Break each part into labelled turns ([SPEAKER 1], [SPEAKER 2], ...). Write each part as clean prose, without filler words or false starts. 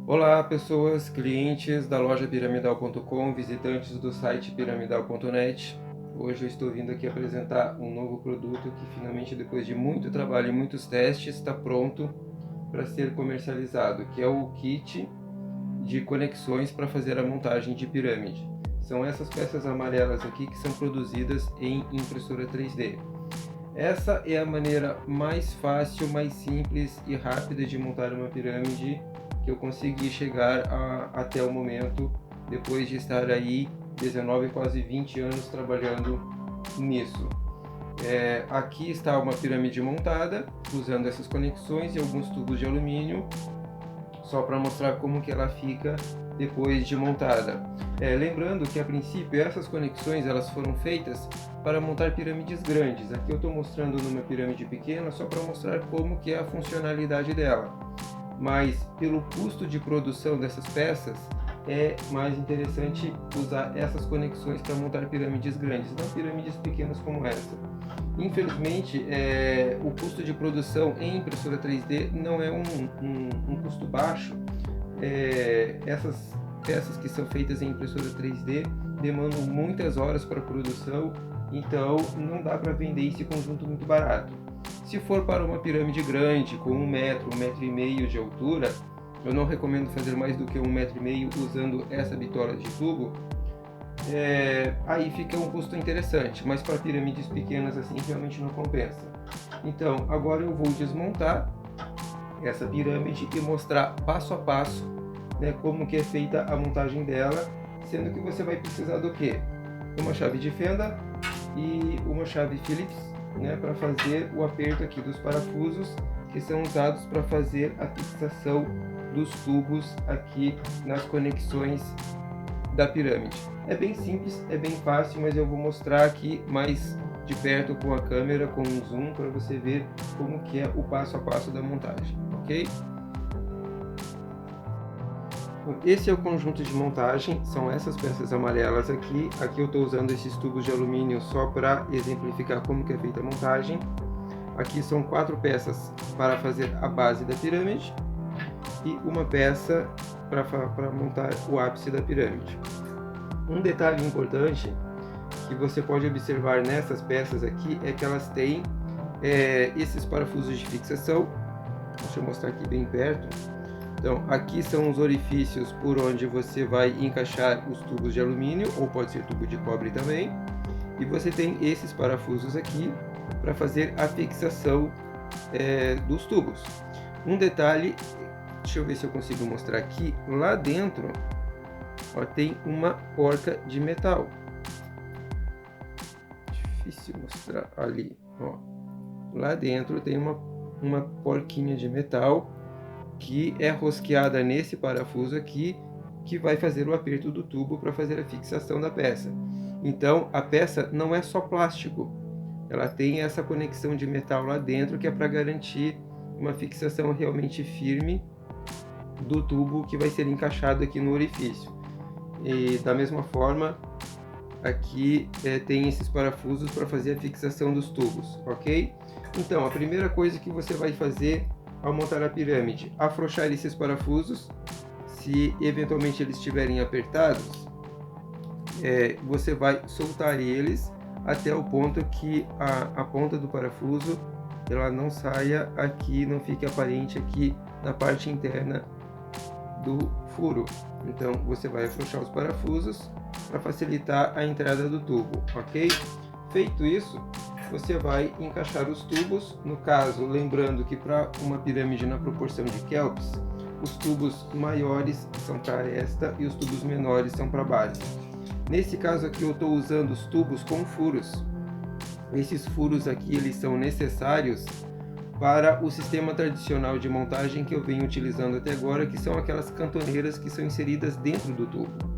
[SPEAKER 1] Olá, pessoas, clientes da loja piramidal.com, visitantes do site piramidal.net. Hoje eu estou vindo aqui apresentar um novo produto que finalmente, depois de muito trabalho e muitos testes, está pronto para ser comercializado, que é o kit de conexões para fazer a montagem de pirâmide. São essas peças amarelas aqui que são produzidas em impressora 3D. Essa é a maneira mais fácil, mais simples e rápida de montar uma pirâmide que eu consegui chegar até o momento, depois de estar aí 19, quase 20 anos trabalhando nisso. Aqui está uma pirâmide montada, usando essas conexões e alguns tubos de alumínio, só para mostrar como que ela fica depois de montada. Lembrando que a princípio essas conexões elas foram feitas para montar pirâmides grandes. Aqui eu estou mostrando numa pirâmide pequena só para mostrar como que é a funcionalidade dela. Mas pelo custo de produção dessas peças é mais interessante usar essas conexões para montar pirâmides grandes, não pirâmides pequenas como essa. Infelizmente, o custo de produção em impressora 3D não é um custo baixo. Essas peças que são feitas em impressora 3D demandam muitas horas para produção, então não dá para vender esse conjunto muito barato. Se for para uma pirâmide grande, com 1 metro, 1,5 m de altura, eu não recomendo fazer mais do que 1,5 m usando essa bitola de tubo. Aí fica um custo interessante, mas para pirâmides pequenas assim realmente não compensa. Então agora eu vou desmontar essa pirâmide e mostrar passo a passo, né, como que é feita a montagem dela, sendo que você vai precisar do que? Uma chave de fenda e uma chave Phillips, né, para fazer o aperto aqui dos parafusos que são usados para fazer a fixação dos tubos aqui nas conexões da pirâmide. É bem simples, é bem fácil, mas eu vou mostrar aqui mais de perto com a câmera, com um zoom, para você ver como que é o passo a passo da montagem, ok? Esse é o conjunto de montagem, são essas peças amarelas aqui. Aqui eu estou usando esses tubos de alumínio só para exemplificar como que é feita a montagem. Aqui são 4 peças para fazer a base da pirâmide e uma peça para montar o ápice da pirâmide. Um detalhe importante que você pode observar nessas peças aqui é que elas têm esses parafusos de fixação. Deixa eu mostrar aqui bem perto. Então, aqui são os orifícios por onde você vai encaixar os tubos de alumínio, ou pode ser tubo de cobre também. E você tem esses parafusos aqui para fazer a fixação dos tubos. Um detalhe, deixa eu ver se eu consigo mostrar aqui, lá dentro ó, tem uma porca de metal. Difícil mostrar ali, ó. Lá dentro tem uma porquinha de metal que é rosqueada nesse parafuso aqui, que vai fazer o aperto do tubo para fazer a fixação da peça. Então a peça não é só plástico, ela tem essa conexão de metal lá dentro que é para garantir uma fixação realmente firme do tubo que vai ser encaixado aqui no orifício. E da mesma forma aqui tem esses parafusos para fazer a fixação dos tubos, ok? Então a primeira coisa que você vai fazer ao montar a pirâmide, afrouxar esses parafusos. Se eventualmente eles estiverem apertados, você vai soltar eles até o ponto que a ponta do parafuso ela não saia aqui, não fique aparente aqui na parte interna do furo. Então você vai afrouxar os parafusos para facilitar a entrada do tubo, ok? Feito isso, você vai encaixar os tubos. No caso, lembrando que para uma pirâmide na proporção de Kelps, os tubos maiores são para esta e os tubos menores são para a base. Nesse caso aqui eu estou usando os tubos com furos. Esses furos aqui eles são necessários para o sistema tradicional de montagem que eu venho utilizando até agora, que são aquelas cantoneiras que são inseridas dentro do tubo.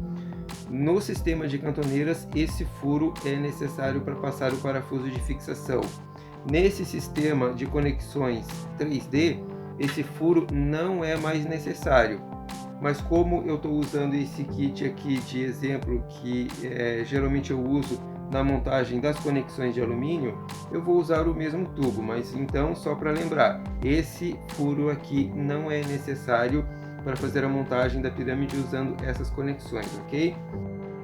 [SPEAKER 1] No sistema de cantoneiras, esse furo é necessário para passar o parafuso de fixação. Nesse sistema de conexões 3D, esse furo não é mais necessário. Mas como eu estou usando esse kit aqui de exemplo, que geralmente eu uso na montagem das conexões de alumínio, eu vou usar o mesmo tubo. Mas então, só para lembrar, esse furo aqui não é necessário para fazer a montagem da pirâmide usando essas conexões, ok?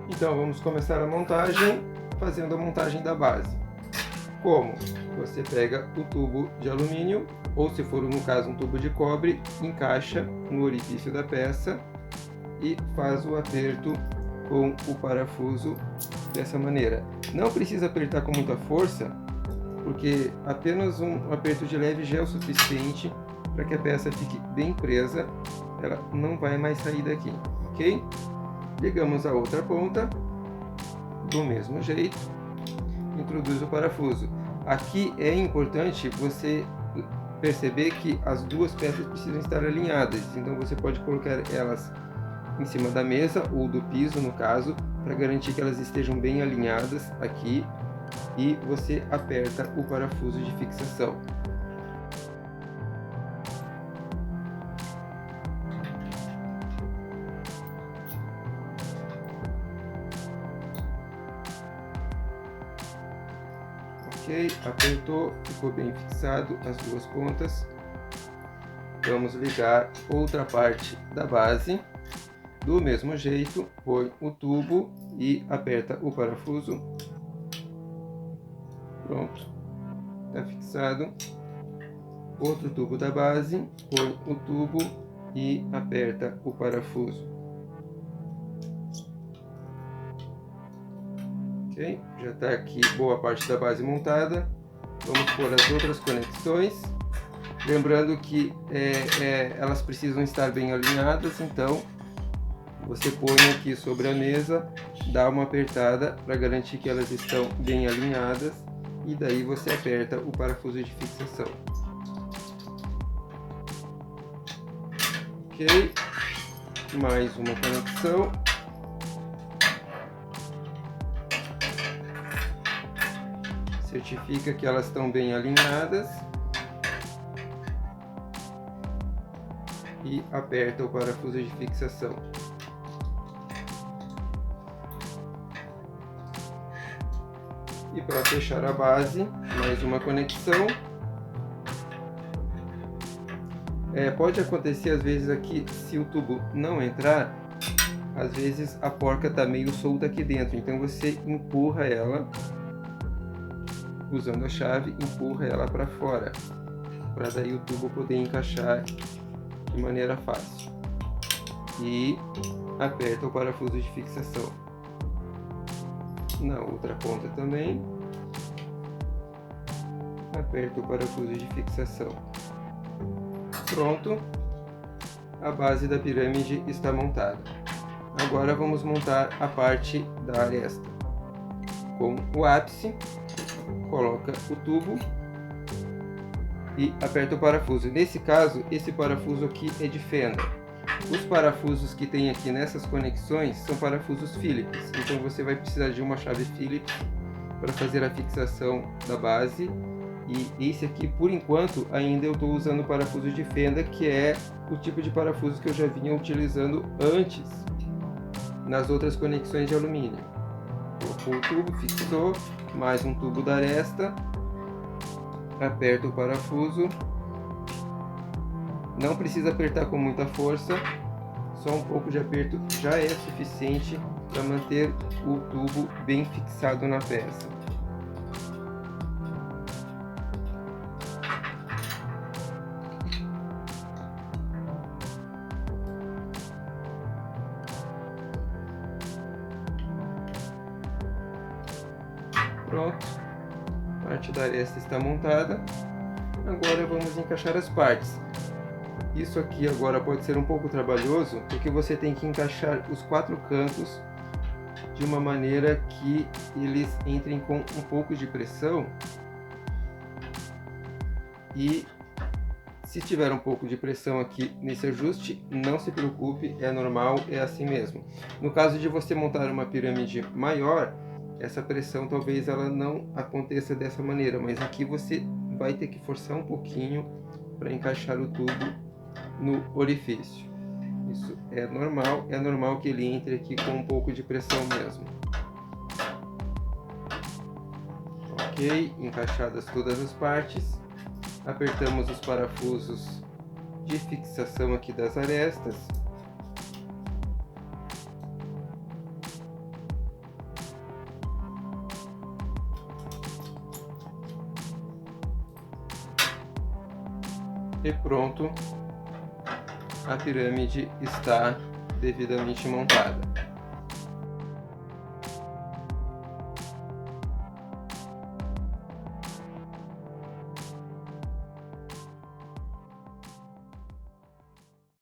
[SPEAKER 1] Então vamos começar a montagem fazendo a montagem da base. Como? Você pega o tubo de alumínio, ou se for no caso um tubo de cobre, encaixa no orifício da peça e faz o aperto com o parafuso dessa maneira. Não precisa apertar com muita força, porque apenas um aperto de leve já é o suficiente para que a peça fique bem presa, ela não vai mais sair daqui, ok? Ligamos a outra ponta, do mesmo jeito, introduz o parafuso. Aqui é importante você perceber que as duas peças precisam estar alinhadas, então você pode colocar elas em cima da mesa ou do piso, no caso, para garantir que elas estejam bem alinhadas aqui, e você aperta o parafuso de fixação. Ok, apertou, ficou bem fixado as duas pontas. Vamos ligar outra parte da base. Do mesmo jeito, põe o tubo e aperta o parafuso. Pronto, está fixado. Outro tubo da base, põe o tubo e aperta o parafuso. Ok, já está aqui boa parte da base montada. Vamos pôr as outras conexões. Lembrando que elas precisam estar bem alinhadas, então você põe aqui sobre a mesa, dá uma apertada para garantir que elas estão bem alinhadas e daí você aperta o parafuso de fixação. Ok, mais uma conexão. Certifica que elas estão bem alinhadas e aperta o parafuso de fixação. E para fechar a base, mais uma conexão. Pode acontecer às vezes aqui, se o tubo não entrar, às vezes a porca está meio solta aqui dentro, então você empurra ela, usando a chave, empurra ela para fora, para daí o tubo poder encaixar de maneira fácil. E aperta o parafuso de fixação. Na outra ponta também, aperta o parafuso de fixação. Pronto, a base da pirâmide está montada. Agora vamos montar a parte da aresta. Com o ápice, coloca o tubo e aperta o parafuso. Nesse caso, esse parafuso aqui é de fenda. Os parafusos que tem aqui nessas conexões são parafusos Phillips, então você vai precisar de uma chave Phillips para fazer a fixação da base. E esse aqui, por enquanto, ainda eu estou usando o parafuso de fenda, que é o tipo de parafuso que eu já vinha utilizando antes nas outras conexões de alumínio. Colocou o tubo, fixou, mais um tubo da aresta, aperta o parafuso. Não precisa apertar com muita força, só um pouco de aperto já é suficiente para manter o tubo bem fixado na peça. Pronto, a parte da aresta está montada. Agora vamos encaixar as partes. Isso aqui agora pode ser um pouco trabalhoso, porque você tem que encaixar os 4 cantos de uma maneira que eles entrem com um pouco de pressão. E se tiver um pouco de pressão aqui nesse ajuste, não se preocupe, é normal, é assim mesmo. No caso de você montar uma pirâmide maior, essa pressão talvez ela não aconteça dessa maneira, mas aqui você vai ter que forçar um pouquinho para encaixar o tubo no orifício. Isso é normal que ele entre aqui com um pouco de pressão mesmo. Ok, encaixadas todas as partes, apertamos os parafusos de fixação aqui das arestas. E pronto, a pirâmide está devidamente montada.